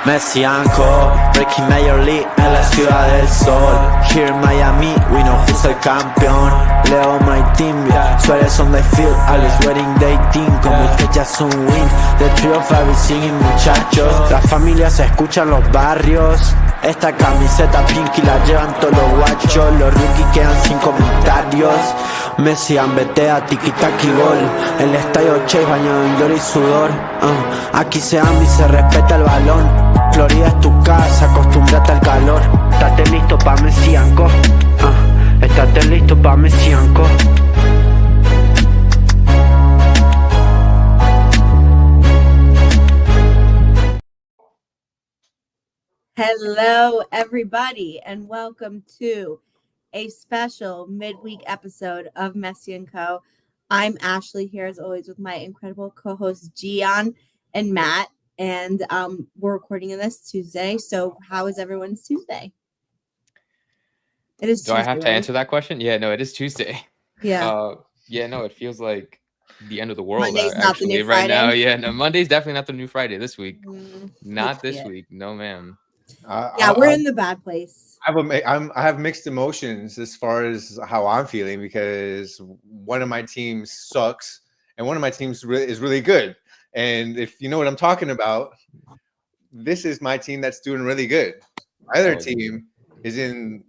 Messianco, breaking Major League en la ciudad del sol. Here in Miami, we know who's el campeón. Leo my team, yeah. Suárez on the field, always wearing they team. Como que ya es un win, the trio of everything, muchachos. La familia se escucha en los barrios. Esta camiseta pinky la llevan todos los guachos. Los rookies quedan sin comentarios. Messi ambetea, tiki-taki gol. El estadio Chase bañado en gloria y sudor. Aquí se ama y se respeta el balón. Florida es tu casa, acostúmbrate al calor. Estate listo pa' Messianco. Estate listo pa' Messianco. Hello, everybody, and welcome to a special midweek episode of Messi & Co. I'm Ashley here, as always, with my incredible co-hosts Gian and Matt, and we're recording this Tuesday. So how is everyone's Tuesday? It is Tuesday, I have to right? answer that question? Yeah, no, it is Tuesday. Yeah. It feels like the end of the world. Monday's not the new right Friday. now. Yeah, no, Monday's definitely not the new Friday this week. Not this it. week. No, ma'am. We're in the bad place. I have mixed emotions as far as how I'm feeling, because one of my teams sucks and one of my teams is really good. And if you know what I'm talking about, this is my team that's doing really good. My other team is in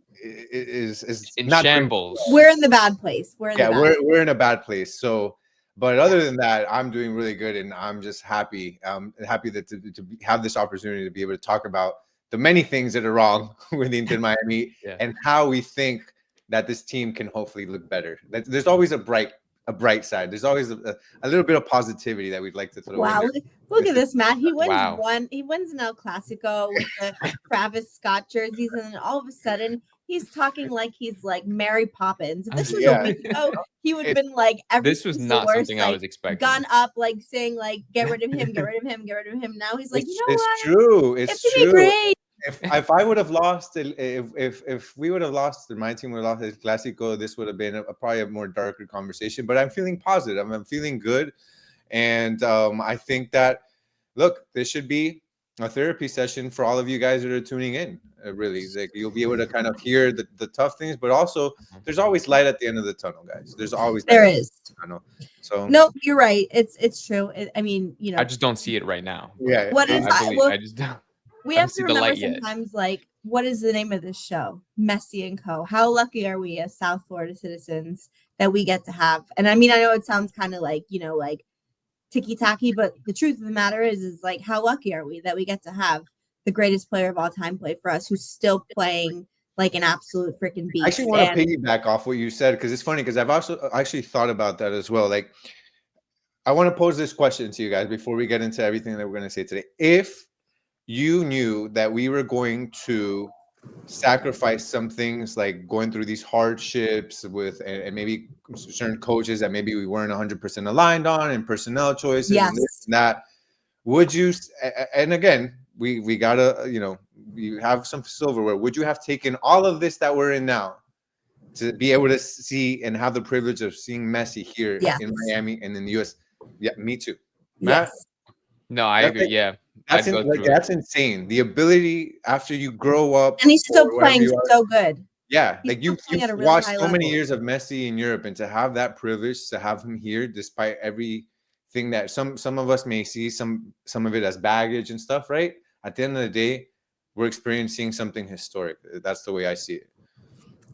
not shambles. We're in the bad place. We're in a bad place. So, but other than that, I'm doing really good, and I'm just happy. I'm happy that to have this opportunity to be able to talk about the many things that are wrong with Inter Miami and how we think that this team can hopefully look better. There's always a bright side. There's always a little bit of positivity that we'd like to throw in there. Look at this, Matt. He wins He wins an El Clasico with the Travis Scott jerseys, and then all of a sudden he's talking like he's like Mary Poppins. If this was a week ago, he would have been like, this was not something I was expecting. Gun up, like saying like, get rid of him, get rid of him, get rid of him. Now he's like, it's true. It's true. Great. If I would have lost, if we would have lost, my team would have lost El Clasico, this would have been probably a more darker conversation. But I'm feeling positive. I'm feeling good, and I think that, look, this should be a therapy session for all of you guys that are tuning in. Really, like, you'll be able to kind of hear the tough things, but also there's always light at the end of the tunnel, guys. There's always there is. I know. So no, you're right. It's true. I mean, you know, I just don't see it right now. Yeah. What is I just don't. We have to remember sometimes, like, what is the name of this show? Messi & Co. How lucky are we as South Florida citizens that we get to have? And I mean, I know it sounds kind of like, you know, like ticky-tacky, but the truth of the matter is like, how lucky are we that we get to have the greatest player of all time play for us, who's still playing like an absolute freaking beast. I actually want to piggyback off what you said, because it's funny, because I've also actually thought about that as well. Like, I want to pose this question to you guys before we get into everything that we're going to say today. If you knew that we were going to sacrifice some things, like going through these hardships with, and maybe certain coaches that maybe we weren't 100% aligned on, and personnel choices and this and that, would you, and again, we gotta, you know, you have some silverware, would you have taken all of this that we're in now to be able to see and have the privilege of seeing Messi here in Miami and in the US? Yeah, me too. Matt? No, I agree. Yeah. That's insane. The ability after you grow up, and he's still playing so good. Yeah, like you've watched so many years of Messi in Europe, and to have that privilege to have him here, despite everything that some of us may see, some of it as baggage and stuff, right? At the end of the day, we're experiencing something historic. That's the way I see it.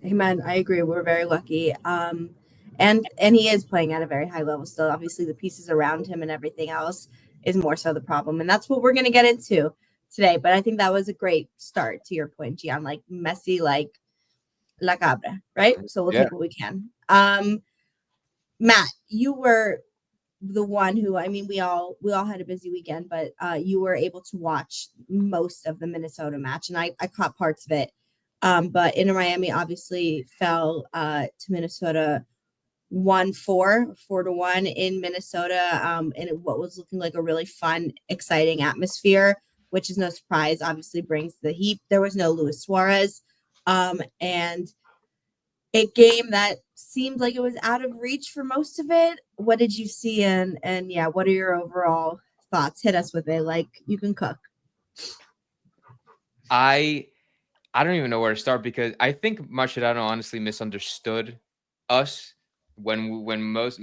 Amen. I agree. We're very lucky. And he is playing at a very high level still. Obviously, the pieces around him and everything else is more so the problem. And that's what we're going to get into today. But I think that was a great start to your point, Gian. Like Messi, like la cabra, right? So we'll take what we can. Matt, you were the one who, I mean, we all had a busy weekend, but you were able to watch most of the Minnesota match. And I caught parts of it. But Inter Miami obviously fell to Minnesota 4-1 in Minnesota, in what was looking like a really fun, exciting atmosphere, which is no surprise, obviously brings the heat. There was no Luis Suarez, and a game that seemed like it was out of reach for most of it. What did you see? And yeah, what are your overall thoughts? Hit us with it. Like, you can cook. I don't even know where to start because I think Mascherano honestly misunderstood us when most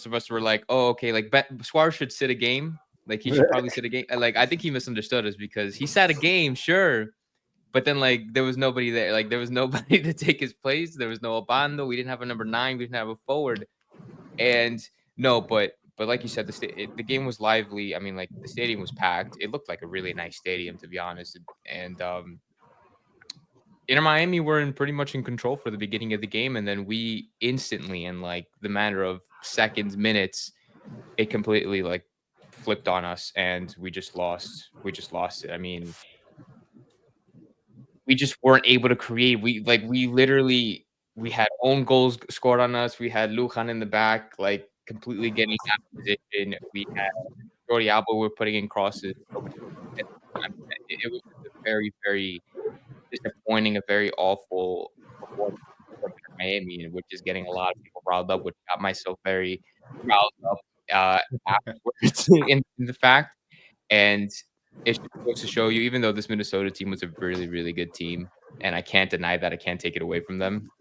of us were like, oh, okay, like Suarez should sit a game. Like he should probably sit a game. Like I think he misunderstood us because he sat a game, sure. But then like there was nobody there. Like there was nobody to take his place. There was no Obando. We didn't have a number 9. We didn't have a forward. And no, but like you said, the game was lively. I mean, like the stadium was packed. It looked like a really nice stadium, to be honest. And Inter Miami were pretty much in control for the beginning of the game, and then we instantly, in like the matter of seconds, minutes, it completely like flipped on us, and we just lost. We just lost it. I mean, we just weren't able to create. We literally we had own goals scored on us. We had Lujan in the back, like completely getting out of position. We had Jordi Alba were putting in crosses. It was just a very, very disappointing, a very awful performance from Miami, which is getting a lot of people riled up, which got myself very riled up afterwards in the fact. And it just goes to show you, even though this Minnesota team was a really, really good team, and I can't deny that, I can't take it away from them.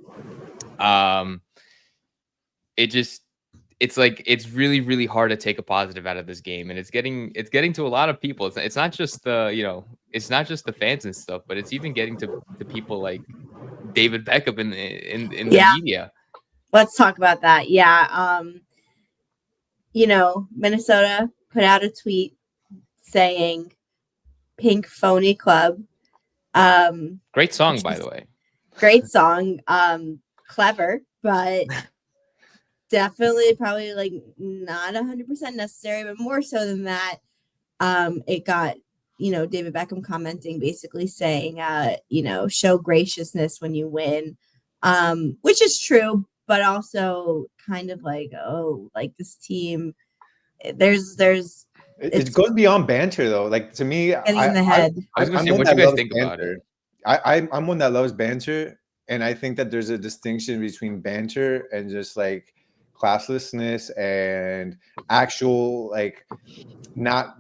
It's like it's really, really hard to take a positive out of this game, and it's getting to a lot of people. It's not just it's not just the fans and stuff, but it's even getting to people like David Beckham in the media. Let's talk about that. Yeah. Minnesota put out a tweet saying Pink Phony Club. Great song, by the way. Great song. Clever, but definitely probably like not 100% necessary, but more so than that. It got, David Beckham commenting, basically saying, show graciousness when you win, which is true, but also kind of like, oh, like this team, it goes beyond banter though. Like to me, in the head. I was gonna say, what do you guys think about it? I'm one that loves banter, and I think that there's a distinction between banter and just like classlessness and actual like not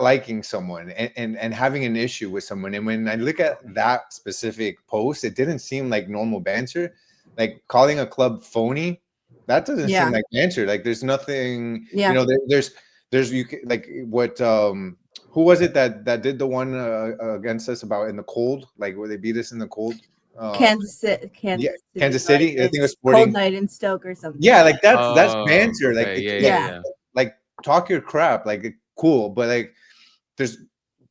liking someone and having an issue with someone. And when I look at that specific post, it didn't seem like normal banter. Like calling a club phony, that doesn't seem like banter. Like there's nothing, there's you like what who was it that did the one against us about in the cold, like where they beat us in the cold? Kansas City. Kansas City. Like, I think it was Sporting. Cold night in Stoke or something. Yeah, like that's banter. Like yeah. Like talk your crap. Like cool, but like there's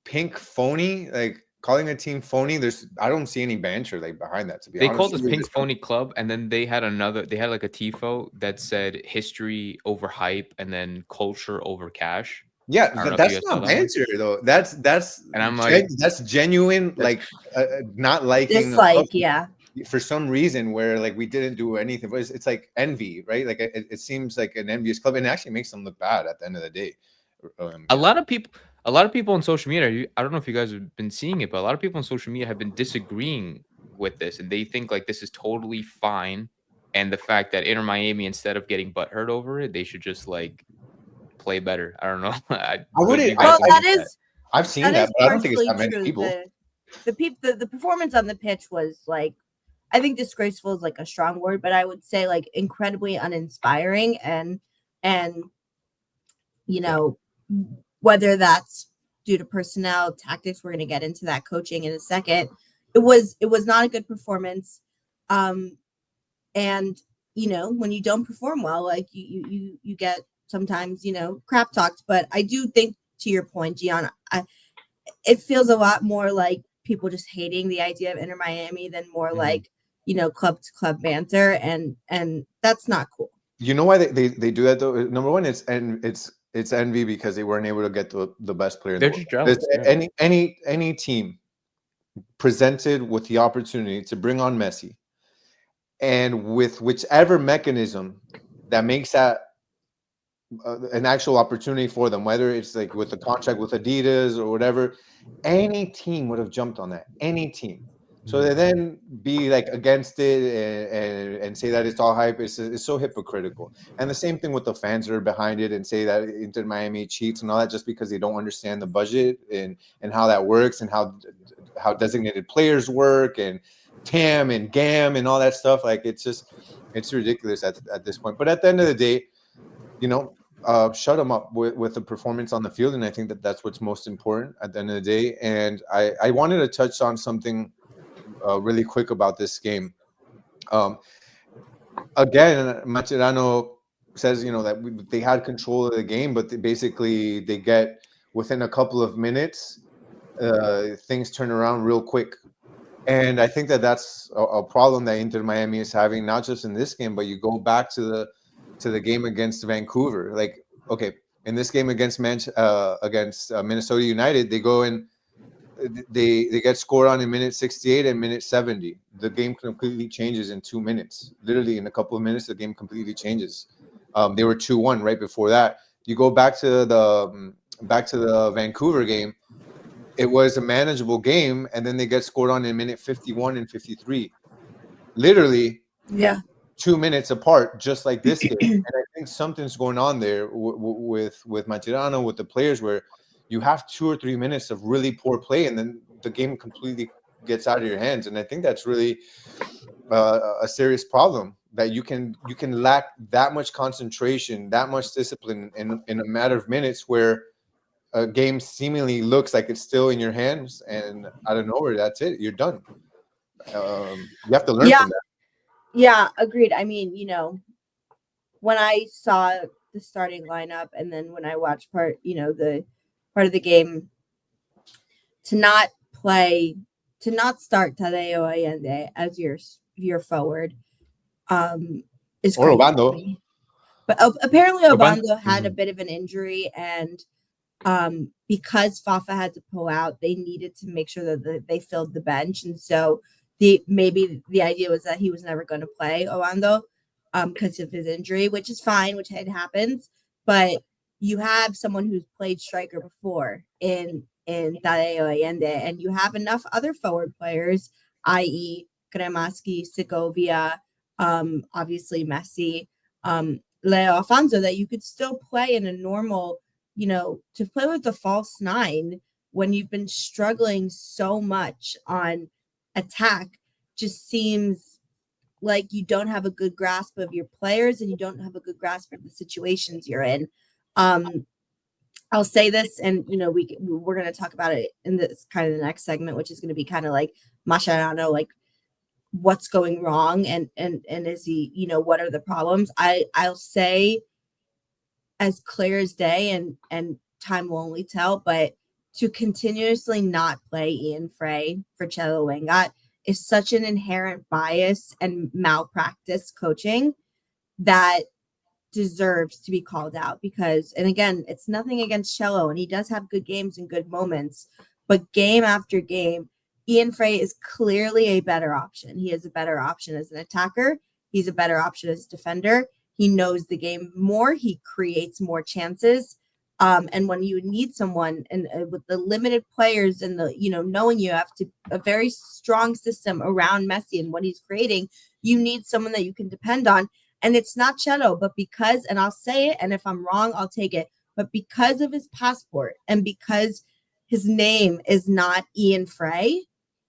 pink phony. Like calling a team phony. I don't see any banter like behind that. To be honest, they called us Pink Phony Club, and then they had like a tifo that said history over hype, and then culture over cash. Yeah, that's not banter though. That's and I'm like, that's genuine, like not liking. Dislike, for some reason where like we didn't do anything, but it's like envy, right? Like it seems like an envious club, and it actually makes them look bad at the end of the day. A lot of people on social media, I don't know if you guys have been seeing it, but a lot of people on social media have been disagreeing with this, and they think like this is totally fine, and the fact that Inter Miami, instead of getting butthurt over it, they should just like play better. I don't know. I wouldn't. I've seen that, but I don't think it's that many people. The performance on the pitch was like, I think disgraceful is like a strong word, but I would say like incredibly uninspiring, and whether that's due to personnel, tactics, we're going to get into that, coaching in a second. It was not a good performance. And when you don't perform well, like you get sometimes, crap talked. But I do think, to your point, Gian, it feels a lot more like people just hating the idea of Inter Miami than more like, club to club banter, and that's not cool. You know why they do that though? Number one, it's envy because they weren't able to get the best player in the world. Jealous, any team presented with the opportunity to bring on Messi, and with whichever mechanism that makes that an actual opportunity for them, whether it's like with the contract with Adidas or whatever, any team would have jumped on that. Any team. So they then be like against it and say that it's all hype. It's so hypocritical. And the same thing with the fans that are behind it and say that Inter Miami cheats and all that just because they don't understand the budget and how that works and how how designated players work and TAM and GAM and all that stuff. Like it's ridiculous at this point. But at the end of the day, shut them up with the performance on the field, and I think that's what's most important at the end of the day. And I wanted to touch on something really quick about this game. Again, Mascherano says, that they had control of the game, but they get within a couple of minutes, things turn around real quick. And I think that's a problem that Inter Miami is having, not just in this game, but you go back to the game against Vancouver. Like, okay, in this game against Minnesota United, they go in. They get scored on in minute 68 and minute 70. The game completely changes in 2 minutes. Literally, in a couple of minutes, the game completely changes. They were 2-1 right before that. You go back to the Vancouver game. It was a manageable game, and then they get scored on in minute 51 and 53. Literally, 2 minutes apart, just like this game. And I think something's going on there with Mascherano, with the players, where you have 2 or 3 minutes of really poor play, and then the game completely gets out of your hands. And I think that's really a serious problem, that you can lack that much concentration, that much discipline in a matter of minutes, where a game seemingly looks like it's still in your hands, and out of nowhere, that's it. You're done. You have to learn from that. Yeah, agreed. I mean, when I saw the starting lineup, and then when I watched the part of the game, to not start Tadeo Allende as your forward, is Or crazy to Obando. me. But apparently Obando had a bit of an injury, and because Fafa had to pull out, they needed to make sure that they filled the bench, and so maybe the idea was that he was never going to play Obando because of his injury, which is fine, which happens. But you have someone who's played striker before in Tadeo Allende, and you have enough other forward players, i.e. Kremaski, Segovia, obviously Messi, Leo Alfonso, that you could still play in a normal, to play with the false nine when you've been struggling so much on attack, just seems like you don't have a good grasp of your players, and you don't have a good grasp of the situations you're in. I'll say this, and we're going to talk about it in this kind of the next segment, which is going to be kind of like Mascherano, like what's going wrong, and is he, what are the problems? I'll say, as clear as day, and time will only tell, but to continuously not play Ian Frey for Chelo Wengat is such an inherent bias and malpractice coaching that deserves to be called out. Because, and again, it's nothing against Chelo, and he does have good games and good moments, but game after game, Ian Frey is clearly a better option. He is a better option as an attacker. He's a better option as a defender. He knows the game more. He creates more chances. And when you need someone, and with the limited players, and the, knowing you have a very strong system around Messi and what he's creating, you need someone that you can depend on. And it's not Chelo, but because, and I'll say it, and if I'm wrong, I'll take it, but because of his passport, and because his name is not Ian Frey,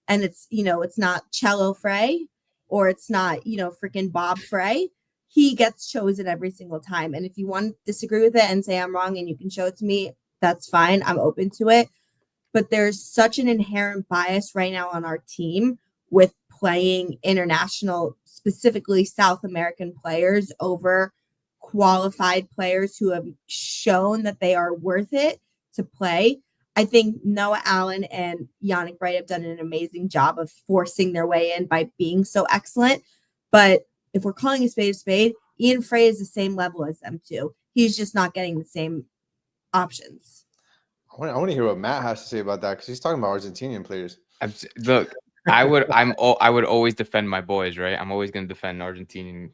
and it's, it's not Chelo Frey, or it's not, freaking Bob Frey, he gets chosen every single time. And if you want to disagree with it and say I'm wrong and you can show it to me, that's fine. I'm open to it. But there's such an inherent bias right now on our team with playing international, specifically South American players over qualified players who have shown that they are worth it to play. I think Noah Allen and Yannick Bright have done an amazing job of forcing their way in by being so excellent. But if we're calling a spade, Ian Frey is the same level as them two. He's just not getting the same options. I want to hear what Matt has to say about that, because he's talking about Argentinian players. Look, I would always defend my boys, right? I'm always going to defend Argentinian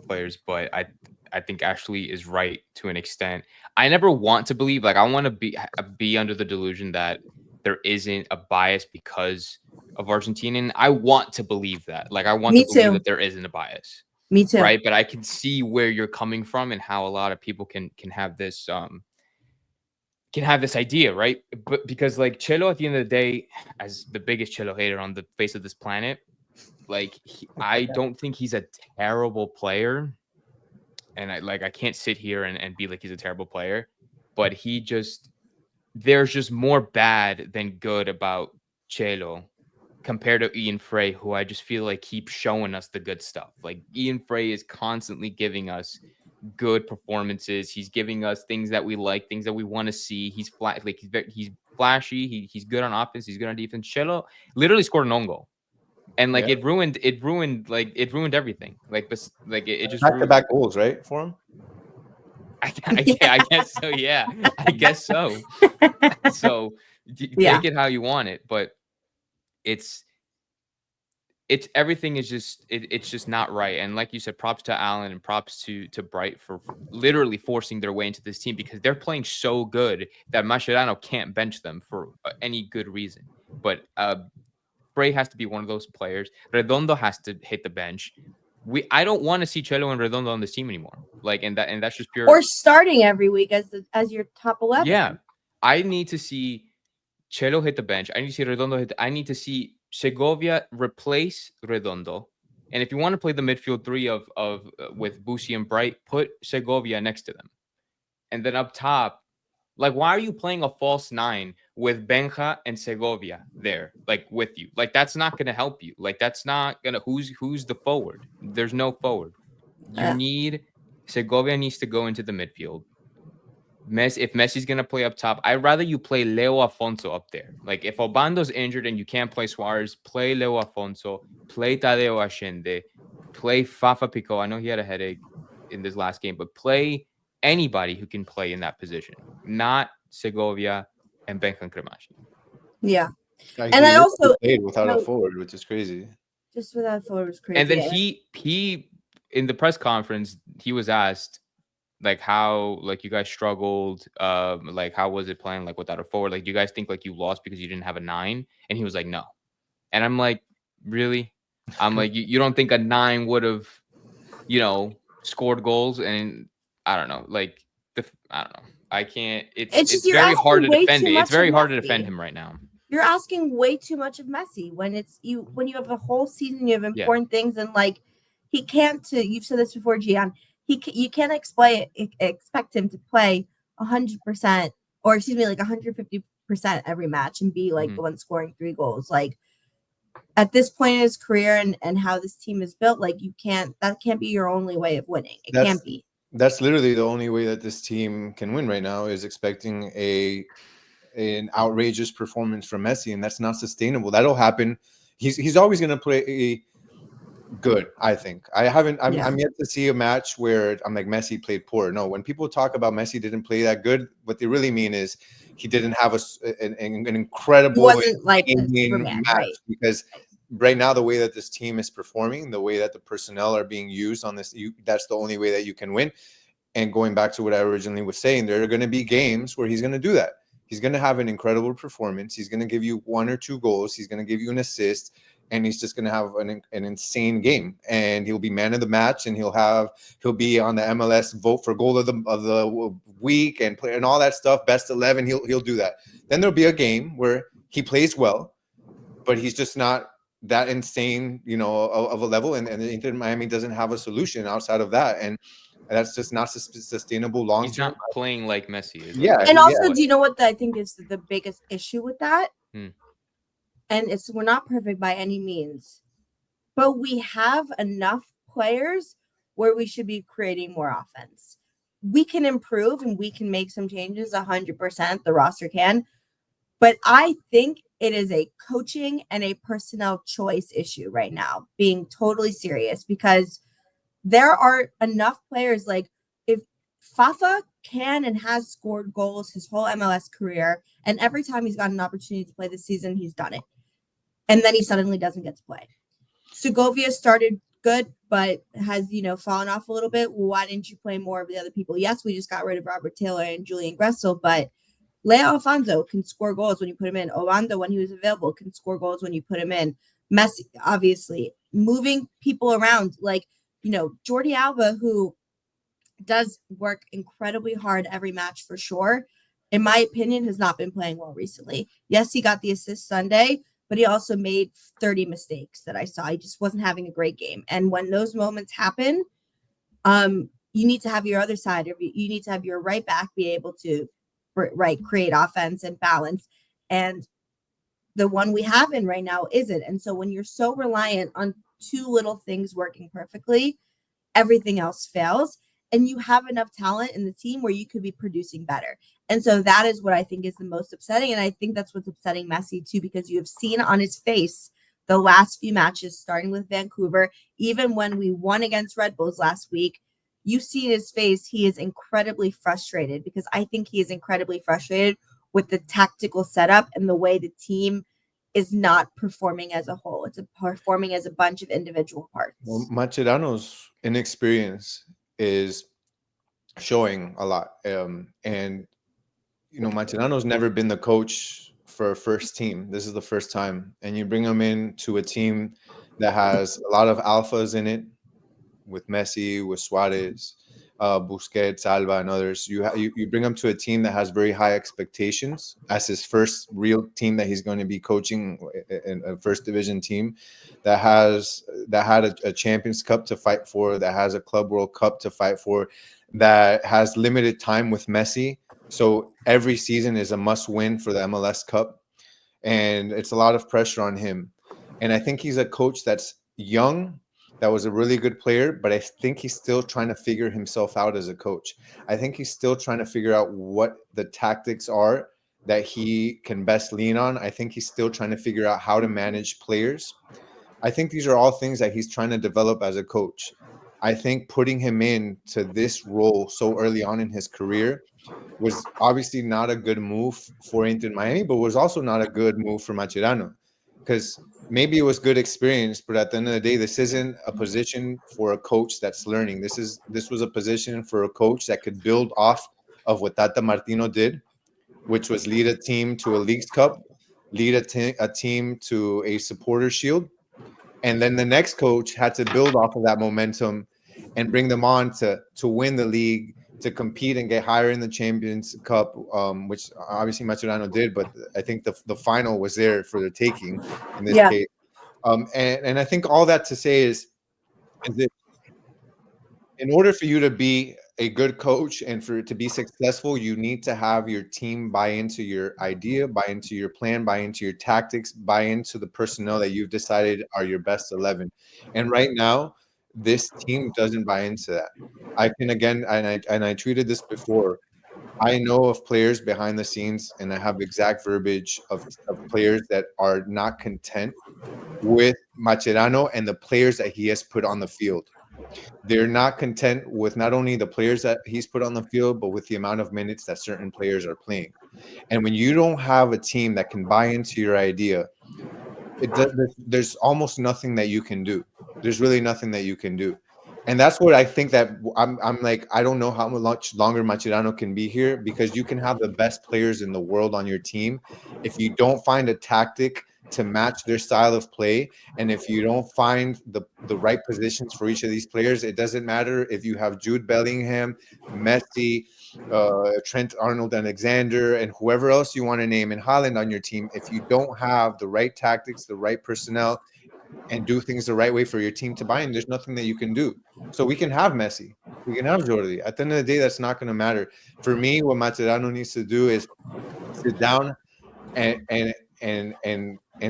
players, but I think Ashley is right to an extent. I never want to believe, like, I want to be under the delusion that there isn't a bias because of Argentinian. I want to believe that. Like, I want to believe that there isn't a bias. Me too. Right? But I can see where you're coming from and how a lot of people can have this can have this idea, right? But because like Chelo, at the end of the day, as the biggest Chelo hater on the face of this planet, like I don't think he's a terrible player, and I can't sit here and be like he's a terrible player, but there's just more bad than good about Chelo compared to Ian Frey, who I just feel like keeps showing us the good stuff. Like Ian Frey is constantly giving us good performances. He's giving us things that we like, things that we want to see. He's flat, like he's flashy. He's good on offense. He's good on defense. Chelo literally scored an own goal, and like Yeah. it ruined everything. Like this, like it just ruined. Back-to-back goals, right, for him? I guess so. Yeah, I guess so. So take it how you want it, but it's everything is just it's just not right. And like you said, props to Allen and props to Bright for literally forcing their way into this team, because they're playing so good that Mascherano can't bench them for any good reason. But Frey has to be one of those players. Redondo has to hit the bench. I don't want to see Chelo and Redondo on this team anymore. Like, and that's just pure. Or starting every week as your top 11. Yeah, I need to see Chelo hit the bench. I need to see Redondo hit. I need to see Segovia replace Redondo. And if you want to play the midfield three of with Busi and Bright, put Segovia next to them. And then up top, like, why are you playing a false nine with Benja and Segovia there, like with you? Like, that's not going to help you. Like, that's not going to, who's the forward? There's no forward. Segovia needs to go into the midfield. If Messi's going to play up top, I'd rather you play Leo Afonso up there. Like, if Obando's injured and you can't play Suarez, play Leo Afonso, play Tadeo Ashende, play Fafa Pico. I know he had a headache in this last game, but play anybody who can play in that position, not Segovia and Benjan Cremashi. Yeah. Like, and I also played without a forward, which is crazy. Just without a forward was crazy. And then he in the press conference, he was asked, like, how, like, you guys struggled, like, how was it playing, like, without a forward? Like, do you guys think, like, you lost because you didn't have a 9? And he was like, no. And I'm like, really? I'm like, you don't think a 9 would have, scored goals? And I don't know, like, I don't know. I can't. It's very hard to defend it. It's very hard to defend him right now. You're asking way too much of Messi when you have a whole season, you have important things, and like he can't. You've said this before, Gian. You can't expect him to play 100%, or excuse me, like 150% every match and be like the one scoring 3 goals. Like, at this point in his career and how this team is built, like that can't be your only way of winning. It can't be. That's literally the only way that this team can win right now, is expecting an outrageous performance from Messi, and that's not sustainable. That'll happen. He's always going to play good, I think. I'm yet to see a match where I'm like, Messi played poor. No, when people talk about Messi didn't play that good, what they really mean is he didn't have an incredible wasn't like Superman, match, right? Because right now, the way that this team is performing, the way that the personnel are being used on this, that's the only way that you can win. And going back to what I originally was saying, there are going to be games where he's going to do that. He's going to have an incredible performance. He's going to give you 1 or 2 goals. He's going to give you an assist, and he's just going to have an insane game. And he'll be man of the match, and he'll be on the MLS vote for goal of the week and play and all that stuff. Best 11. He'll do that. Then there'll be a game where he plays well, but he's just not that insane, of a level. And Inter Miami doesn't have a solution outside of that. And that's just not sustainable long term. He's not playing like Messi. And also, do you know what I think is the biggest issue with that? And we're not perfect by any means, but we have enough players where we should be creating more offense. We can improve and we can make some changes 100%. The roster can, but I think it is a coaching and a personnel choice issue right now, being totally serious, because there are enough players. Like, if Fafa can and has scored goals his whole MLS career, and every time he's got an opportunity to play this season, he's done it. And then he suddenly doesn't get to play. Segovia started good, but has, fallen off a little bit. Well, why didn't you play more of the other people? Yes, we just got rid of Robert Taylor and Julian Gressel, but Leo Afonso can score goals when you put him in. Obando, when he was available, can score goals when you put him in. Messi, obviously, moving people around, like, Jordi Alba, who does work incredibly hard every match for sure, in my opinion, has not been playing well recently. Yes, he got the assist Sunday, but he also made 30 mistakes that I saw. He just wasn't having a great game. And when those moments happen, you need to have your other side, or you need to have your right back be able to create offense and balance. And the one we have in right now isn't. And so when you're so reliant on two little things working perfectly, everything else fails. And you have enough talent in the team where you could be producing better. And so that is what I think is the most upsetting. And I think that's what's upsetting Messi too, because you have seen on his face the last few matches, starting with Vancouver, even when we won against Red Bulls last week, you see in his face, he is incredibly frustrated, because I think he is incredibly frustrated with the tactical setup and the way the team is not performing as a whole. It's performing as a bunch of individual parts. Well, Mascherano's inexperience is showing a lot. And, you know, Mascherano's never been the coach for a first team. This is the first time. And you bring him into a team that has a lot of alphas in it, with Messi, with Suarez, Busquets, Alba, and others. You bring him to a team that has very high expectations as his first real team that he's going to be coaching, in a first division team that had a Champions Cup to fight for, that has a Club World Cup to fight for, that has limited time with Messi. So every season is a must win for the MLS Cup, and it's a lot of pressure on him. And I think he's a coach that's young, that was a really good player, but I think he's still trying to figure himself out as a coach. I think he's still trying to figure out what the tactics are that he can best lean on. I think he's still trying to figure out how to manage players. I think these are all things that he's trying to develop as a coach. I think putting him into this role so early on in his career was obviously not a good move for Inter Miami, but was also not a good move for Mascherano, because maybe it was good experience, but at the end of the day, this isn't a position for a coach that's learning. This was a position for a coach that could build off of what Tata Martino did, which was lead a team to a Leagues Cup, lead a team to a Supporter Shield, and then the next coach had to build off of that momentum and bring them on to win the league, to compete and get higher in the Champions Cup, which obviously Mascherano did, but I think the final was there for the taking in this case. And I think all that to say is that in order for you to be a good coach and for it to be successful, you need to have your team buy into your idea, buy into your plan, buy into your tactics, buy into the personnel that you've decided are your best 11. And right now, this team doesn't buy into that. I can, again, and I tweeted this before, I know of players behind the scenes, and I have exact verbiage of players that are not content with Mascherano and the players that he has put on the field. They're not content with not only the players that he's put on the field, but with the amount of minutes that certain players are playing. And when you don't have a team that can buy into your idea, there's almost nothing that you can do. There's really nothing that you can do. And that's what I think that I'm like, I don't know how much longer Mascherano can be here, because you can have the best players in the world on your team. If you don't find a tactic to match their style of play, and if you don't find the right positions for each of these players, it doesn't matter if you have Jude Bellingham, Messi, Trent Arnold-Alexander, and whoever else you want to name, in Haaland on your team. If you don't have the right tactics, the right personnel, and do things the right way for your team to buy in, there's nothing that you can do. So we can have Messi, we can have Jordi. At the end of the day, that's not going to matter. For me, what Mascherano needs to do is sit down and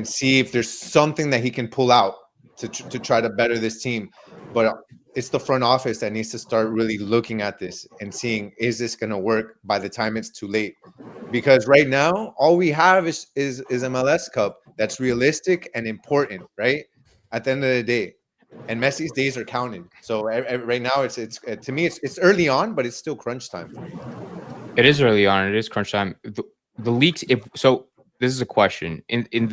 see if there's something that he can pull out to try to better this team. But it's the front office that needs to start really looking at this and seeing, is this going to work by the time it's too late? Because right now, all we have is MLS Cup that's realistic and important, right? At the end of the day, and Messi's days are counted. So right now, it's to me, it's early on, but it's still crunch time for me. It is early on. It is crunch time. The leagues. This is a question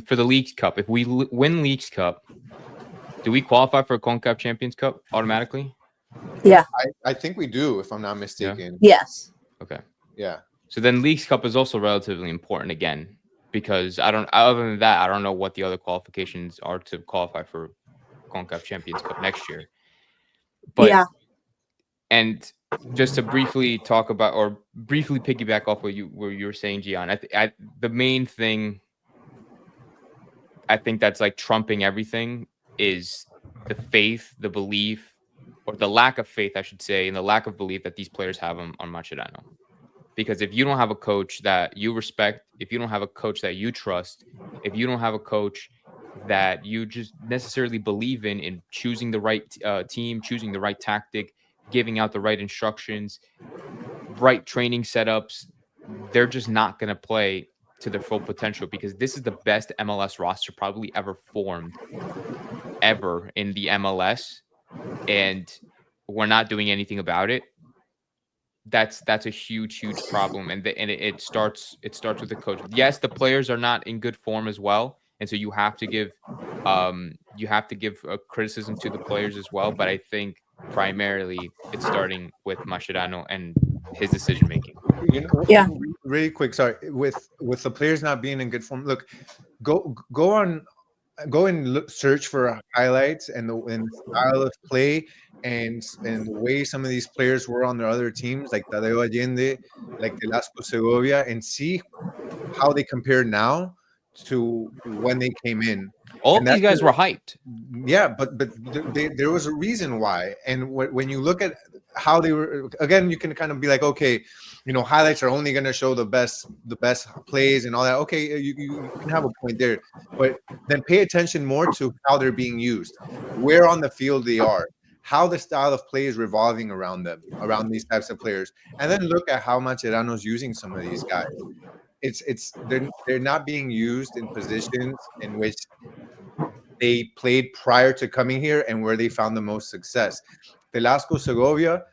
for the Leagues Cup. If we win Leagues Cup, do we qualify for CONCACAF Champions Cup automatically? Yeah. I think we do, if I'm not mistaken. Yeah. Yes. Okay. Yeah. So then Leagues Cup is also relatively important again, because other than that, I don't know what the other qualifications are to qualify for CONCACAF Champions Cup next year. But yeah. And just to briefly talk about or briefly piggyback off what you were saying, Gian, the main thing I think that's like trumping everything is the faith, the belief, or the lack of faith, I should say, and the lack of belief that these players have on Mascherano. Because if you don't have a coach that you respect, if you don't have a coach that you trust, if you don't have a coach that you just necessarily believe in choosing the right team, choosing the right tactic, giving out the right instructions, right training setups, they're just not going to play to their full potential because this is the best MLS roster probably ever formed ever in the MLS, and we're not doing anything about it. That's a huge problem, and it starts with the coach. Yes, the players are not in good form as well, and so you have to give a criticism to the players as well. But I think primarily it's starting with Mascherano and his decision making. You know, Yeah. really quick, sorry, with the players not being in good form. Look, go and look, search for highlights and the style of play and the way some of these players were on their other teams, like Tadeo Allende, like Velasco Segovia, and see how they compare now to when they came in. All And of these guys were hyped. yeah, but there was a reason why. And when you look at how they were, again, you can kind of be like, okay, you know, highlights are only going to show the best plays and all that. Okay, you can have a point there, but then pay attention more to how they're being used, where on the field they are, how the style of play is revolving around them, around these types of players, and then look at how Mascherano's using some of these guys. They're not being used in positions in which they played prior to coming here and where they found the most success. Velasco Segovia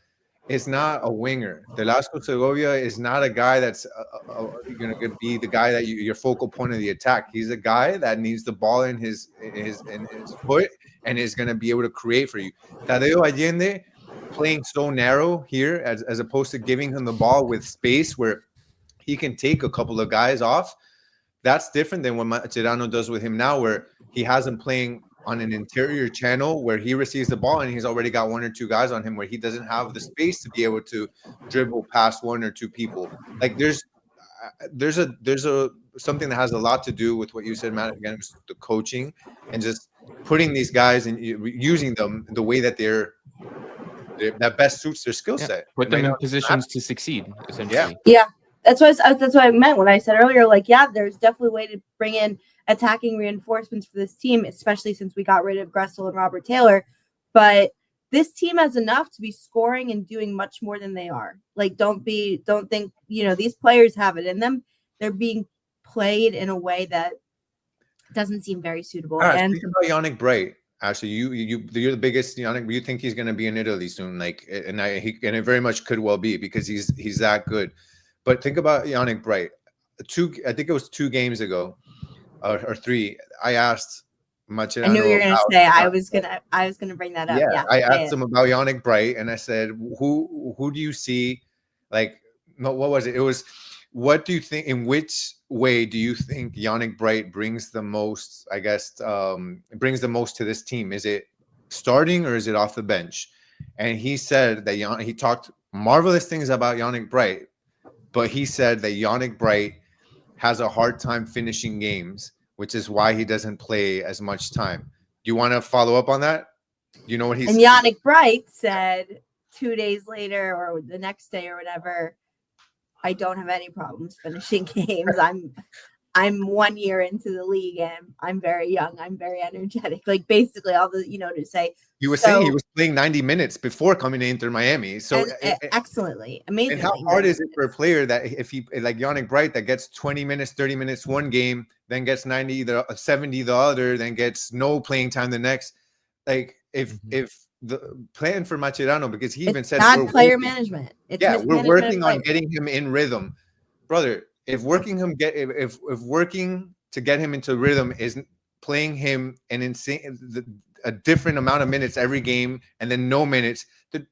is not a winger. Velasco Segovia is not a guy that's going to be the guy that your focal point of the attack. He's a guy that needs the ball in his foot and is going to be able to create for you. Tadeo Allende playing so narrow here as opposed to giving him the ball with space where he can take a couple of guys off. That's different than what Mascherano does with him now, where he has him playing on an interior channel where he receives the ball and he's already got one or two guys on him where he doesn't have the space to be able to dribble past one or two people. Like there's a something that has a lot to do with what you said, Matt, again, the coaching and just putting these guys and using them the way that that best suits their skill set. Put them in positions to succeed, essentially. Yeah. That's what I meant when I said earlier, like, yeah, there's definitely a way to bring in attacking reinforcements for this team, especially since we got rid of Gressel and Robert Taylor. But this team has enough to be scoring and doing much more than they are. Like, don't think, these players have it in them. They're being played in a way that doesn't seem very suitable. Right, and speaking about Yannick Bright, actually, you're the biggest Yannick. You think he's going to be in Italy soon? Like, and it very much could well be because he's that good. But think about Yannick Bright. I think it was 2 games ago, or 3. I asked Mascherano. I knew you were going to say. I was gonna bring that up. Yeah, I asked him about Yannick Bright, and I said, "Who do you see? Like, no, what was it? It was, what do you think? In which way do you think Yannick Bright brings the most? I guess brings the most to this team. Is it starting or is it off the bench?" And he said that he talked marvelous things about Yannick Bright. But he said that Yannick Bright has a hard time finishing games, which is why he doesn't play as much time. Do you want to follow up on that? You know what he said? And Yannick Bright said 2 days later or the next day or whatever, I don't have any problems finishing games. I'm 1 year into the league and I'm very young. I'm very energetic. Like basically all the, to say. He was saying he was playing 90 minutes before coming to Inter Miami. So excellently, amazing. And how hard is it for a player that if he, like Yannick Bright, that gets 20 minutes, 30 minutes one game, then gets 90, 70 the other, then gets no playing time the next. Like if the plan for Mascherano, because he even said bad player management. We're working on getting him in rhythm, brother. If working to get him into rhythm is playing him a different amount of minutes every game and then no minutes,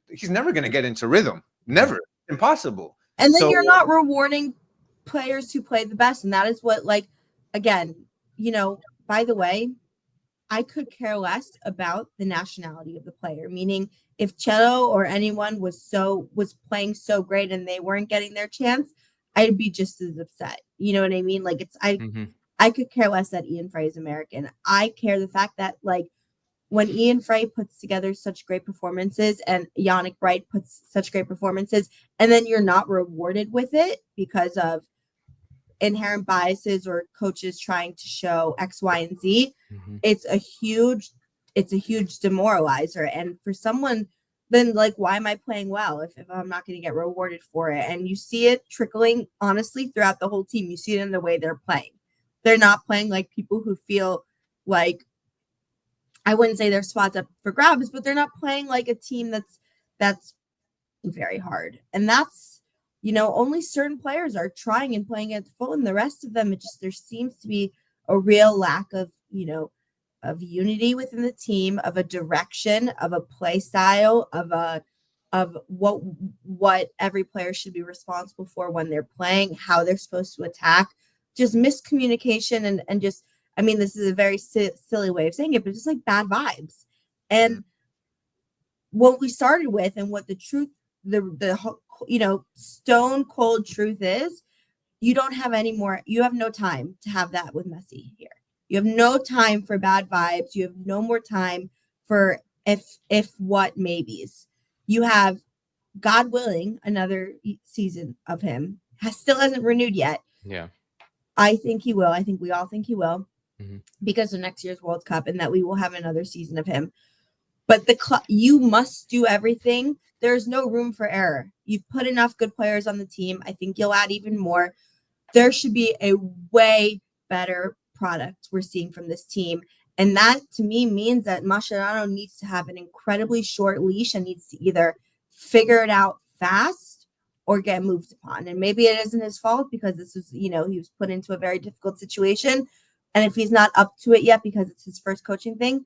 he's never going to get into rhythm. Never. Impossible. And then you're not rewarding players who play the best. And that is what, like, again, by the way, I could care less about the nationality of the player. Meaning, if Cello or anyone was playing so great and they weren't getting their chance, I'd be just as upset. You know what I mean? Like I could care less that Ian Frey is American. I care the fact that like when Ian Frey puts together such great performances and Yannick Bright puts such great performances, and then you're not rewarded with it because of inherent biases or coaches trying to show X, Y, and Z, it's a huge demoralizer. And for someone, then like, why am I playing well if I'm not going to get rewarded for it? And you see it trickling, honestly, throughout the whole team. You see it in the way they're playing. They're not playing like people who feel like, I wouldn't say their spots up for grabs, but they're not playing like a team that's very hard. And that's, only certain players are trying and playing it full, and the rest of them, there seems to be a real lack of, of unity within the team, of a direction, of a play style, of what every player should be responsible for when they're playing, how they're supposed to attack, just miscommunication and just, I mean, this is a very silly way of saying it, but just like bad vibes. And what we started with and what the truth, the stone cold truth is, you don't have any more, you have no time to have that with Messi here. You have no time for bad vibes. You have no more time for if what maybes. You have, God willing, another season of him. Still hasn't renewed yet. Yeah. I think he will. I think we all think he will because of next year's World Cup, and that we will have another season of him. But you must do everything. There's no room for error. You've put enough good players on the team. I think you'll add even more. There should be a way better product we're seeing from this team. And that, to me, means that Mascherano needs to have an incredibly short leash and needs to either figure it out fast or get moved upon. And maybe it isn't his fault because this is, he was put into a very difficult situation. And if he's not up to it yet because it's his first coaching thing,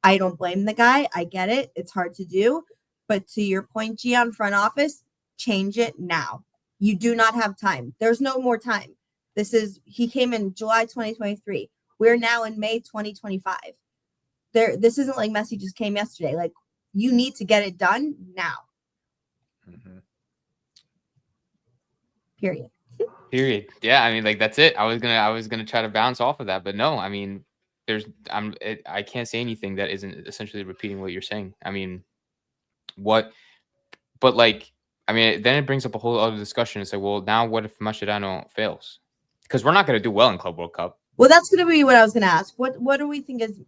I don't blame the guy. I get it. It's hard to do. But to your point, Gian, front office, change it now. You do not have time. There's no more time. He came in July 2023. We're now in May 2025. This isn't like Messi just came yesterday. Like, you need to get it done now. Period. Yeah, I mean, like, that's it. I was gonna try to bounce off of that, but no, I mean, I can't say anything that isn't essentially repeating what you're saying. I mean, but like, I mean, then it brings up a whole other discussion. It's like, well, now what if Mascherano fails? Because we're not going to do well in Club World Cup. Well, that's going to be what I was going to ask. What do we think is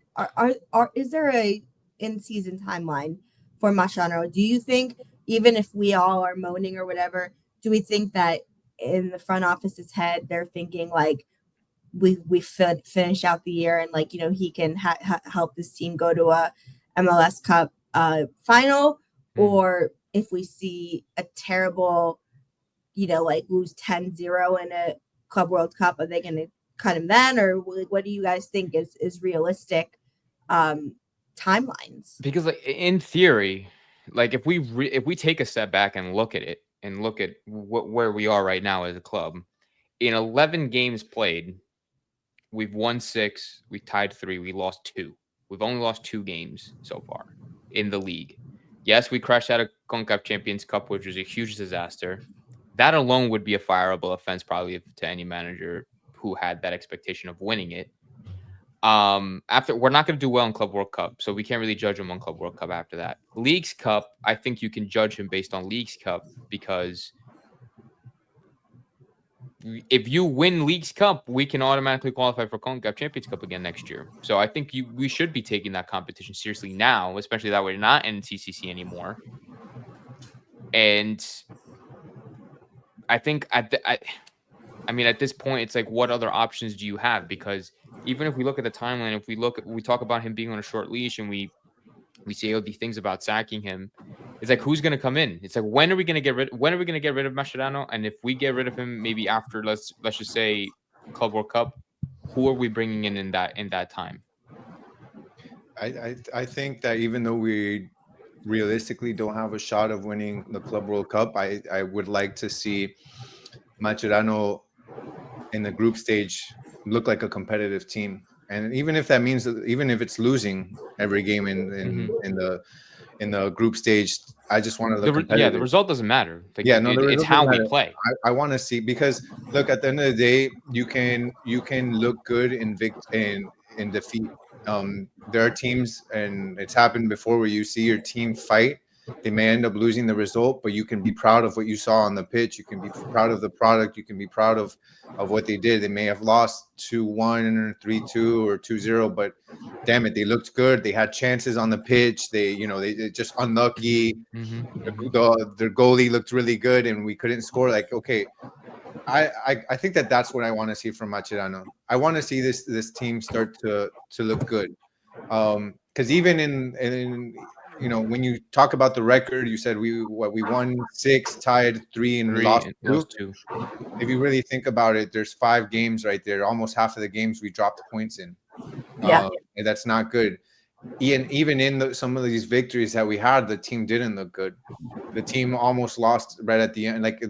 there a in-season timeline for Mascherano? Do you think, even if we all are moaning or whatever, do we think that in the front office's head they're thinking like we finish out the year and like he can help this team go to a MLS Cup final, or if we see a terrible like lose 10-0 in a Club World Cup, are they going to cut him then, or what do you guys think is realistic timelines? Because like in theory, like if we take a step back and look at it and look at where we are right now as a club, in 11 games played, we've won 6, we tied 3, we lost 2. We've only lost 2 games so far in the league. Yes, we crashed out of CONCACAF Champions Cup, which was a huge disaster. That alone would be a fireable offense probably to any manager who had that expectation of winning it. After, we're not going to do well in Club World Cup, so we can't really judge him on Club World Cup after that. Leagues Cup, I think you can judge him based on Leagues Cup, because if you win Leagues Cup, we can automatically qualify for CONCACAF Champions Cup again next year. So I think we should be taking that competition seriously now, especially that we're not in CCC anymore. And I think I mean, at this point, it's like, what other options do you have? Because even if we look at the timeline, if we talk about him being on a short leash and we say all these things about sacking him, it's like, who's going to come in? It's like, when are we going to get rid of Mascherano? And if we get rid of him, maybe after, let's just say Club World Cup, who are we bringing in that time? I think that even though we realistically don't have a shot of winning the Club World Cup, I would like to see Mascherano in the group stage look like a competitive team. And even if that means even if it's losing every game in the group stage, I just want to look competitive. The result doesn't matter. Like, Yeah, no, the it's result how doesn't we matter. play. I want to see, because look, at the end of the day, you can look good in defeat. There are teams, and it's happened before, where you see your team fight. They may end up losing the result, but you can be proud of what you saw on the pitch. You can be proud of the product. You can be proud of what they did. They may have lost 2-1 or 3-2 or 2-0, but damn it, they looked good. They had chances on the pitch. They just unlucky. Their goalie looked really good, and we couldn't score. Like, okay, I think that's what I want to see from Mascherano. I want to see this team start to look good. Because even in when you talk about the record, you said we won 6, tied 3, and lost 2. If you really think about it, there's 5 games right there. Almost half of the games we dropped points in. And that's not good. Even in some of these victories that we had, the team didn't look good. The team almost lost right at the end. Like,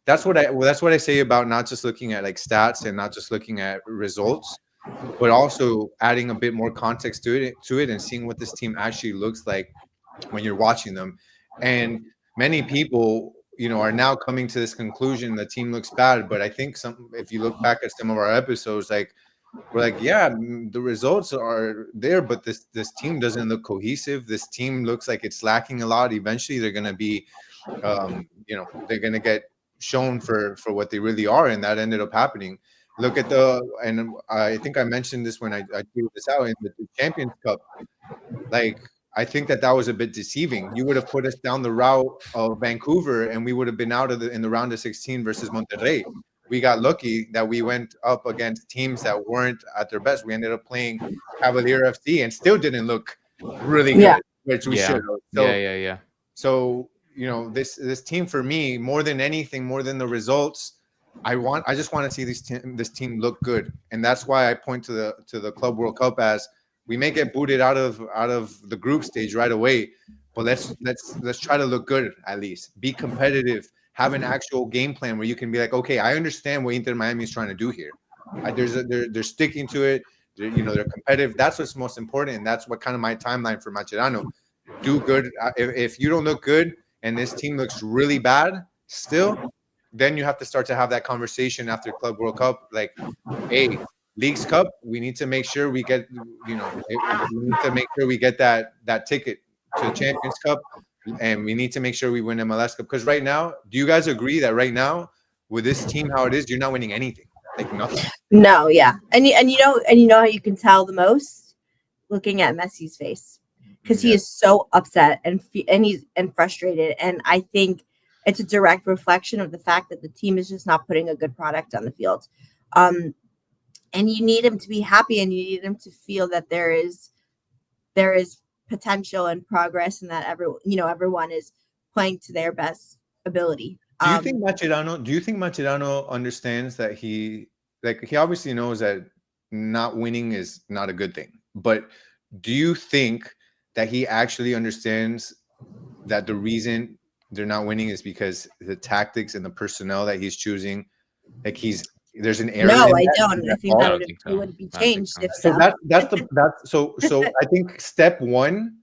that's what I say about not just looking at like stats and not just looking at results, but also adding a bit more context to it and seeing what this team actually looks like when you're watching them. And many people, are now coming to this conclusion: the team looks bad. But I think if you look back at some of our episodes, like, we're like, yeah, the results are there, but this team doesn't look cohesive. This team looks like it's lacking a lot. Eventually, they're going to be, they're going to get shown for what they really are, and that ended up happening. Look at and I think I mentioned this when I tweeted this out in the Champions Cup. Like, I think that was a bit deceiving. You would have put us down the route of Vancouver, and we would have been out in the round of 16 versus Monterrey. We got lucky that we went up against teams that weren't at their best. We ended up playing Cavalier FC and still didn't look really good, which we should have. So, this team, for me, more than anything, more than the results, I just want to see this team look good. And that's why I point to the Club World Cup as we may get booted out of the group stage right away, but let's try to look good, at least be competitive. Have an actual game plan where you can be like, okay, I understand what Inter Miami is trying to do here. They're sticking to it. They're competitive. That's what's most important, and that's what kind of my timeline for Mascherano. Do good. If you don't look good and this team looks really bad still, then you have to start to have that conversation after Club World Cup. Like, hey, Leagues Cup, we need to make sure we get, we need to make sure we get that ticket to Champions Cup. And we need to make sure we win MLS Cup. Because right now, do you guys agree that right now, with this team how it is, you're not winning anything? Like, nothing. No, yeah. And you know how you can tell the most? Looking at Messi's face. Because he is so upset and he's frustrated. And I think it's a direct reflection of the fact that the team is just not putting a good product on the field. And you need him to be happy, and you need him to feel that there is potential and progress, and that everyone is playing to their best ability. Do you think Mascherano understands that he obviously knows that not winning is not a good thing, but do you think that he actually understands that the reason they're not winning is because the tactics and the personnel that he's choosing, like there's an error? No, I don't. I think it would be changed if so. So I think step one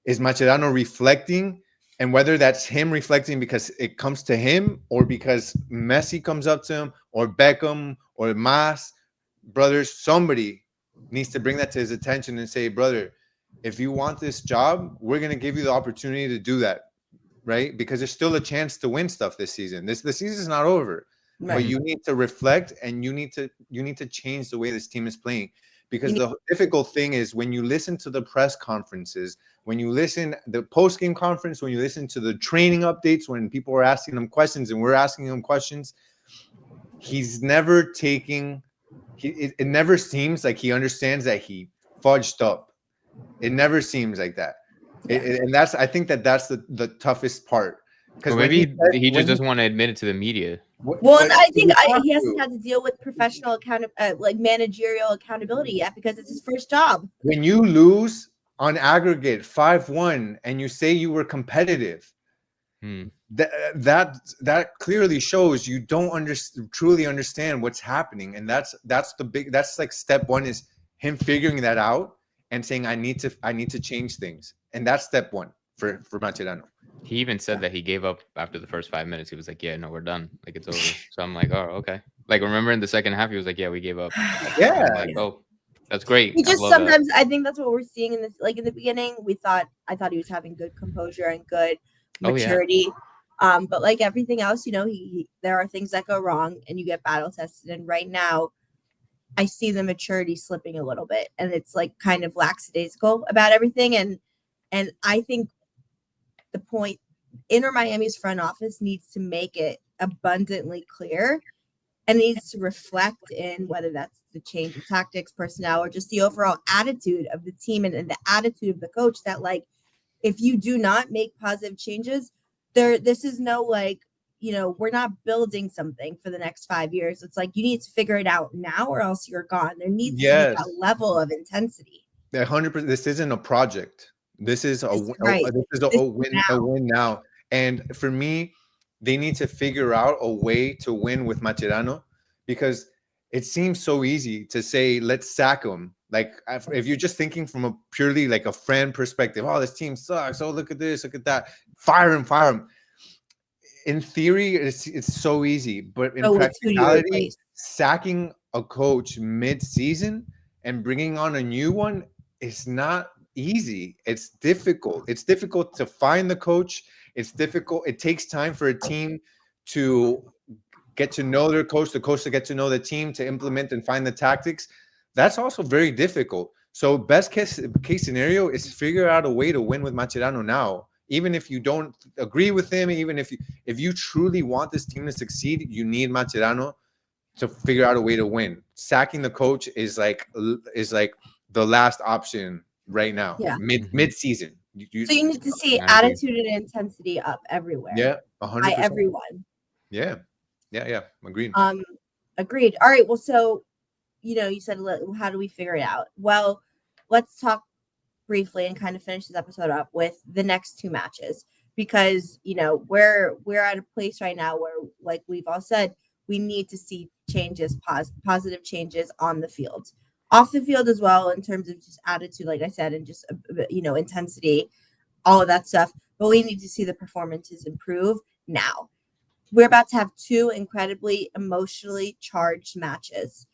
is Mascherano reflecting, and whether that's him reflecting because it comes to him or because Messi comes up to him or Beckham or Mas, brothers, somebody needs to bring that to his attention and say, brother, if you want this job, we're going to give you the opportunity to do that, right? Because there's still a chance to win stuff this season. The season's not over. Right. But you need to reflect, and you need to change the way this team is playing. Because the difficult thing is when you listen to the press conferences, when you listen the post-game conference, when you listen to the training updates, when people are asking him questions and we're asking him questions, he's never taking. It never seems like he understands that he fudged up. It never seems like that, and I think that's the toughest part. Because maybe he just doesn't want to admit it to the media. Well, and I think he hasn't had to deal with professional managerial accountability yet because it's his first job. When you lose on aggregate 5-1 and you say you were competitive, that clearly shows you don't truly understand what's happening, and that's like step one is, him figuring that out and saying, I need to change things. And that's step one for Mascherano. He even said that he gave up after the first 5 minutes. He was like, "Yeah, no, we're done. Like it's over." So I'm like, "Oh, okay." Like remember in the second half, he was like, "Yeah, we gave up." Yeah. I'm like, "Oh, that's great. He I just love that." sometimes, I think that's what we're seeing in this. Like in the beginning, I thought he was having good composure and good Oh yeah. maturity. But like everything else, there are things that go wrong and you get battle tested. And right now, I see the maturity slipping a little bit, and it's like kind of lackadaisical about everything. And I think the point, Inter Miami's front office needs to make it abundantly clear and needs to reflect in whether that's the change in tactics, personnel, or just the overall attitude of the team and the attitude of the coach, that like if you do not make positive changes, this is no like, we're not building something for the next 5 years. It's like you need to figure it out now or else you're gone. There needs to be Yes. a level of intensity. 100%. This isn't a project. This is Right. this is a win, a win now. And for me, they need to figure out a way to win with Mascherano, because it seems so easy to say, let's sack him. Like if you're just thinking from a purely like a friend perspective, oh, this team sucks. Oh, look at this, look at that. Fire him, fire him. In theory, it's so easy, but in So it's who you practicality, replace. sacking a coach mid-season and bringing on a new one is not easy. It's difficult. It's difficult to find the coach. It's difficult. It takes time for a team to get to know their coach, the coach to get to know the team, to implement and find the tactics. That's also very difficult. So best case scenario is figure out a way to win with Mascherano now. Even if you don't agree with him, even if you truly want this team to succeed, you need Mascherano to figure out a way to win. Sacking the coach is like the last option right now. Yeah. Mid season. So you need to see I agree. attitude and intensity up everywhere. Yeah, By 100%. everyone. Yeah. Agreed. Agreed. All right. Well, so you said, how do we figure it out? Well, let's talk briefly and kind of finish this episode up with the next two matches, because we're at a place right now where, like we've all said, we need to see changes, positive changes on the field, off the field as well, in terms of just attitude, like I said, and just intensity, all of that stuff. But we need to see the performances improve now. We're about to have two incredibly emotionally charged matches.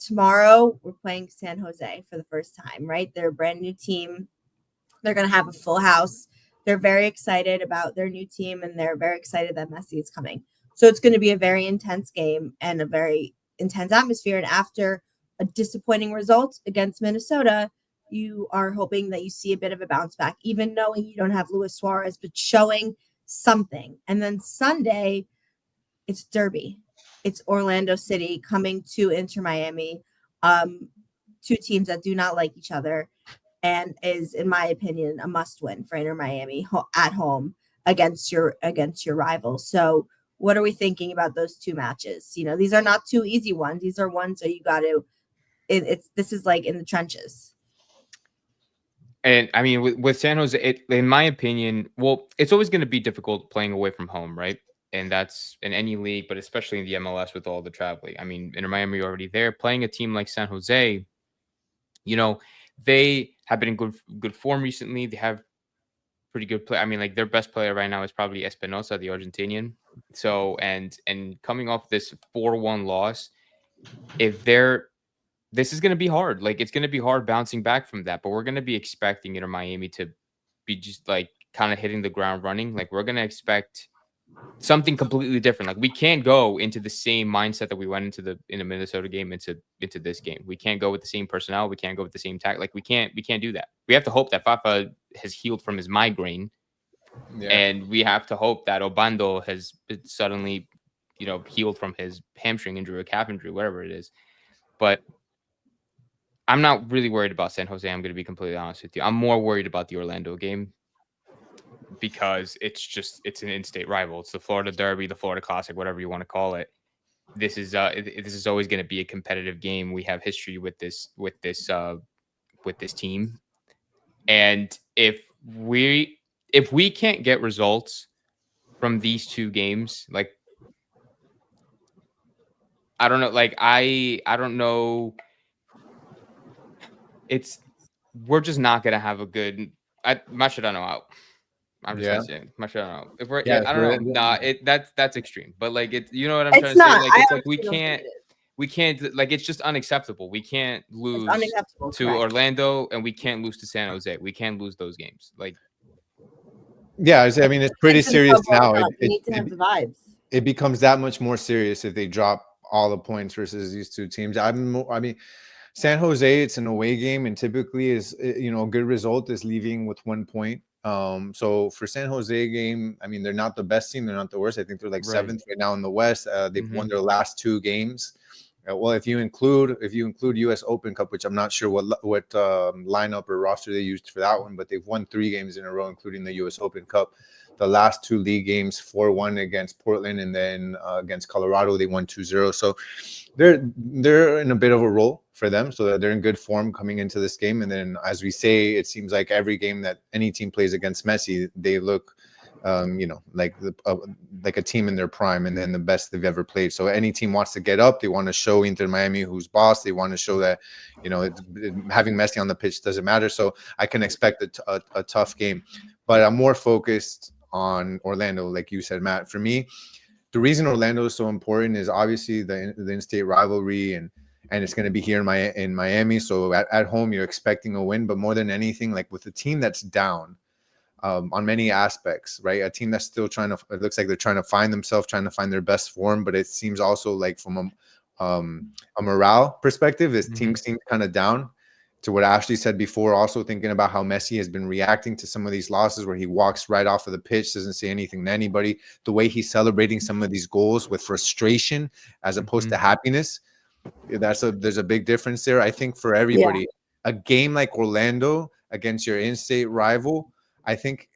Tomorrow, we're playing San Jose for the first time, right? They're a brand new team. They're going to have a full house. They're very excited about their new team, and they're very excited that Messi is coming. So it's going to be a very intense game and a very intense atmosphere. And after a disappointing result against Minnesota, you are hoping that you see a bit of a bounce back, even knowing you don't have Luis Suarez, but showing something. And then Sunday, it's Derby. It's Orlando City coming to Inter Miami. Two teams that do not like each other, and is, in my opinion, a must-win for Inter Miami at home against your rival. So, what are we thinking about those two matches? These are not two easy ones. These are ones that you got to. This is like in the trenches. And I mean, with San Jose, in my opinion, well, it's always going to be difficult playing away from home, right? And that's in any league, but especially in the MLS with all the traveling. I mean, Inter Miami already there. Playing a team like San Jose, they have been in good form recently. They have pretty good play. I mean, like their best player right now is probably Espinosa, the Argentinian. So and coming off this 4-1 loss, this is going to be hard. Like it's going to be hard bouncing back from that, but we're going to be expecting Inter Miami to be just like kind of hitting the ground running. Like we're going to expect something completely different. Like we can't go into the same mindset that we went into the Minnesota game into this game. We can't go with the same personnel. We can't go with the same tact. Like we can't do that. We have to hope that Fafa has healed from his migraine, and we have to hope that Obando has suddenly, healed from his hamstring injury or calf injury, whatever it is. But I'm not really worried about San Jose. I'm going to be completely honest with you. I'm more worried about the Orlando game, because it's an in-state rival. It's the Florida Derby, the Florida Classic, whatever you want to call it. This is always going to be a competitive game. We have history with this team, and if we can't get results from these two games, like I don't know, like I don't know we're just not gonna have a good. Mascherano out. I'm just Yeah. gonna say Mascherano. If we're, Yeah. I don't know. Nah, that's extreme. But like you know what I'm trying It's to say. not. Like I it's like honestly don't think it is. we can't like it's just unacceptable. We can't It's lose unacceptable. to Correct. Orlando and we can't lose to San Jose. We can't lose those games. Like Yeah. I mean, it's pretty It's in the serious Club World now. Cup. You need to have the vibes. It becomes that much more serious if they drop all the points versus these two teams. I mean, San Jose, it's an away game, and typically is a good result is leaving with 1 point. So for San Jose game, I mean, they're not the best team, they're not the worst. I think they're like Right. seventh right now in the West. They've won their last 2 games. Well, if you include U.S. Open Cup, which I'm not sure what lineup or roster they used for that one, but they've won 3 games in a row, including the U.S. Open Cup. The last 2 league games, 4-1 against Portland, and then against Colorado, they won 2-0. So they're in a bit of a roll for them, so they're in good form coming into this game. And then, as we say, it seems like every game that any team plays against Messi, they look like a team in their prime and then the best they've ever played. So any team wants to get up, they want to show Inter Miami who's boss. They want to show that having Messi on the pitch doesn't matter. So I can expect a tough game, but I'm more focused on Orlando, like you said, Matt. For me, the reason Orlando is so important is obviously the in-state rivalry, and it's going to be here in Miami. So at home, you're expecting a win, but more than anything, like with a team that's down on many aspects, right? A team that's still it looks like they're trying to find themselves, trying to find their best form, but it seems also like from a morale perspective, this team seems kind of down. To what Ashley said before, also thinking about how Messi has been reacting to some of these losses where he walks right off of the pitch, doesn't say anything to anybody, the way he's celebrating some of these goals with frustration as opposed to happiness. There's a big difference there. I think for everybody, a game like Orlando against your in-state rival, I think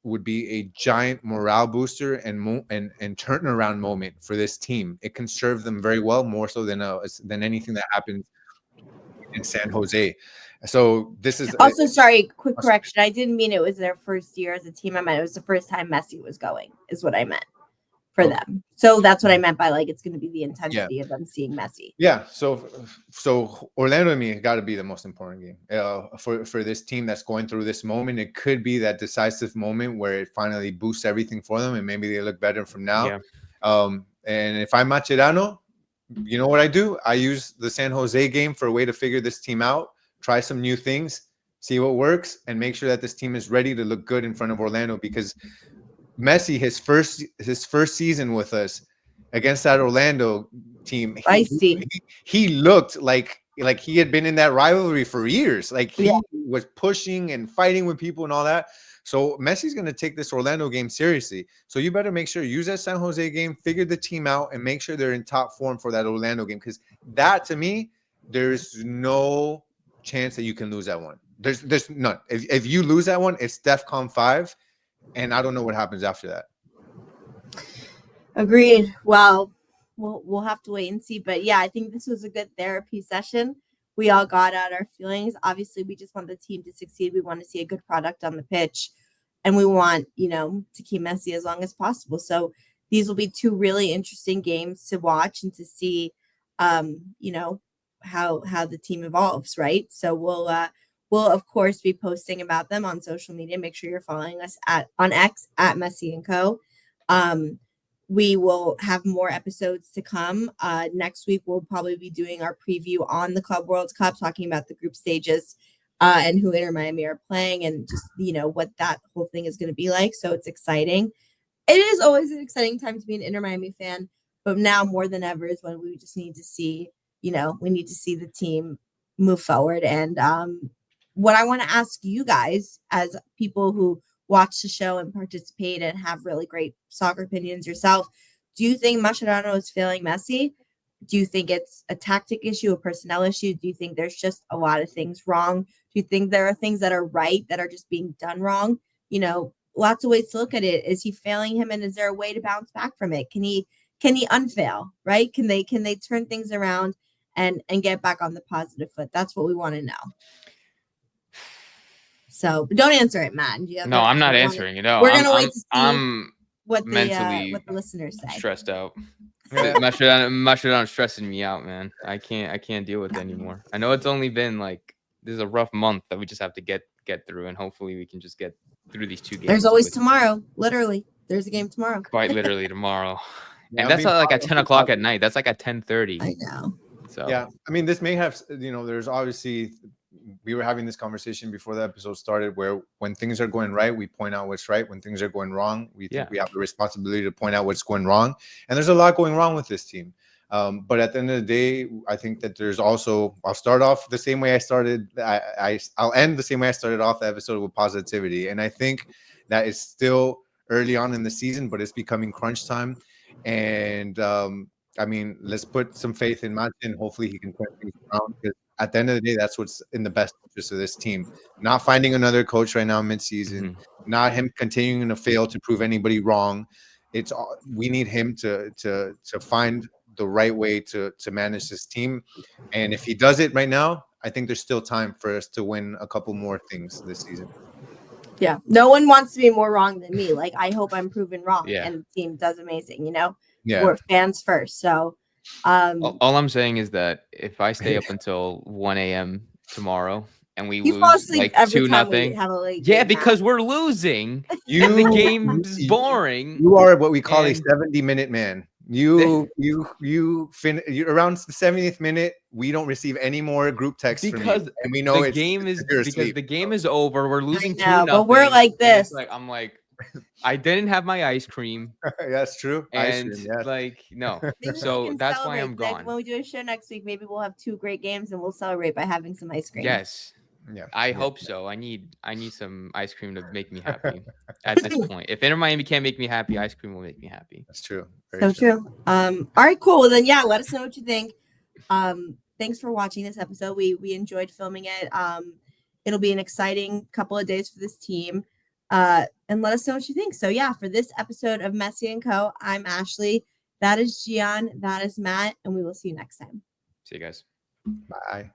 would be a giant morale booster and turnaround moment for this team. It can serve them very well, more so than anything that happens in San Jose. So this is also sorry, quick correction. I didn't mean it was their first year as a team. I meant it was the first time Messi was going, is what I meant for them. So that's what I meant by like it's going to be the intensity of them seeing Messi. Yeah. So Orlando, to me, got to be the most important game for this team that's going through this moment. It could be that decisive moment where it finally boosts everything for them, and maybe they look better from now. Yeah. And if I'm Mascherano, you know what I do? I use the San Jose game for a way to figure this team out, try some new things, see what works, and make sure that this team is ready to look good in front of Orlando. Because Messi, his first season with us against that Orlando team, he looked like he had been in that rivalry for years. Like he was pushing and fighting with people and all that. So Messi's going to take this Orlando game seriously. So you better make sure, use that San Jose game, figure the team out, and make sure they're in top form for that Orlando game. Because that, to me, there's no chance that you can lose that one. There's none. If you lose that one, it's DEFCON 5, and I don't know what happens after that. Agreed. Well, we'll have to wait and see. But yeah, I think this was a good therapy session. We all got out our feelings. Obviously, we just want the team to succeed. We want to see a good product on the pitch, and we want, to keep Messi as long as possible. So these will be 2 really interesting games to watch and to see, how the team evolves, right? So we'll of course be posting about them on social media. Make sure you're following us on X at Messi and Co. We will have more episodes to come. Next week, we'll probably be doing our preview on the Club World Cup, talking about the group stages and who Inter Miami are playing, and just, what that whole thing is going to be like. So it's exciting. It is always an exciting time to be an Inter Miami fan, but now more than ever is when we just need to see, we need to see the team move forward. And what I want to ask you guys, as people who watch the show and participate and have really great soccer opinions yourself, do you think Mascherano is failing Messi? Do you think it's a tactic issue, a personnel issue? Do you think there's just a lot of things wrong? Do you think there are things that are right that are just being done wrong? Lots of ways to look at it. Is he failing him, and is there a way to bounce back from it? Can he unfail, right? Can they turn things around and get back on the positive foot? That's what we want to know. So don't answer it, Matt. No, I'm not answering it. No, we're gonna wait to see what mentally the listeners say. Stressed out. Mascherano's stressing me out, man. I can't deal with it anymore. I know it's only been like this is a rough month that we just have to get through, and hopefully we can just get through these 2 games. There's always tomorrow. Literally, there's a game tomorrow. Quite literally tomorrow. Yeah, And I that's mean, like at 10 o'clock at positive. night. That's like at 10:30. I know. So Yeah, I mean, this may have, there's obviously, we were having this conversation before the episode started, where when things are going right, we point out what's right. When things are going wrong, we think we have the responsibility to point out what's going wrong. And there's a lot going wrong with this team. But at the end of the day, I think that there's also, I'll start off the same way I started. I'll end the same way I started off the episode, with positivity. And I think that is still early on in the season, but it's becoming crunch time. And I mean, let's put some faith in Martin. Hopefully he can turn things around, because at the end of the day, that's what's in the best interest of this team. Not finding another coach right now mid-season, not him continuing to fail to prove anybody wrong. We need him to find the right way to manage this team. And if he does it right now, I think there's still time for us to win a couple more things this season. Yeah, no one wants to be more wrong than me. Like, I hope I'm proven wrong, Yeah. and the team does amazing. You know, Yeah. we're fans first. So, all I'm saying is that if I stay up until 1 a.m. tomorrow and we you fall lose asleep like every time 2-0, we have a late yeah, game because now. we're losing and the game's boring. You are what we call a And- 70-minute man. You around the 70th minute, we don't receive any more group texts from because you, and we know the it's game is you're because asleep. the game is over. We're losing 2-0. But we're like this. Like I'm like, I didn't have my ice cream, That's true. and Ice cream, yes. like no. Maybe we So can that's why celebrate. I'm gone. When we do a show next week, maybe we'll have 2 great games, and we'll celebrate by having some ice cream. Yes. Yeah, I hope so. I need some ice cream to make me happy at this point. If Inter Miami can't make me happy, ice cream will make me happy. That's true. So true. All right, cool. Well, then, yeah, let us know what you think. Thanks for watching this episode. We enjoyed filming it. It'll be an exciting couple of days for this team. And let us know what you think. So, yeah, for this episode of Messi & Co., I'm Ashley. That is Gian. That is Matt. And we will see you next time. See you guys. Bye.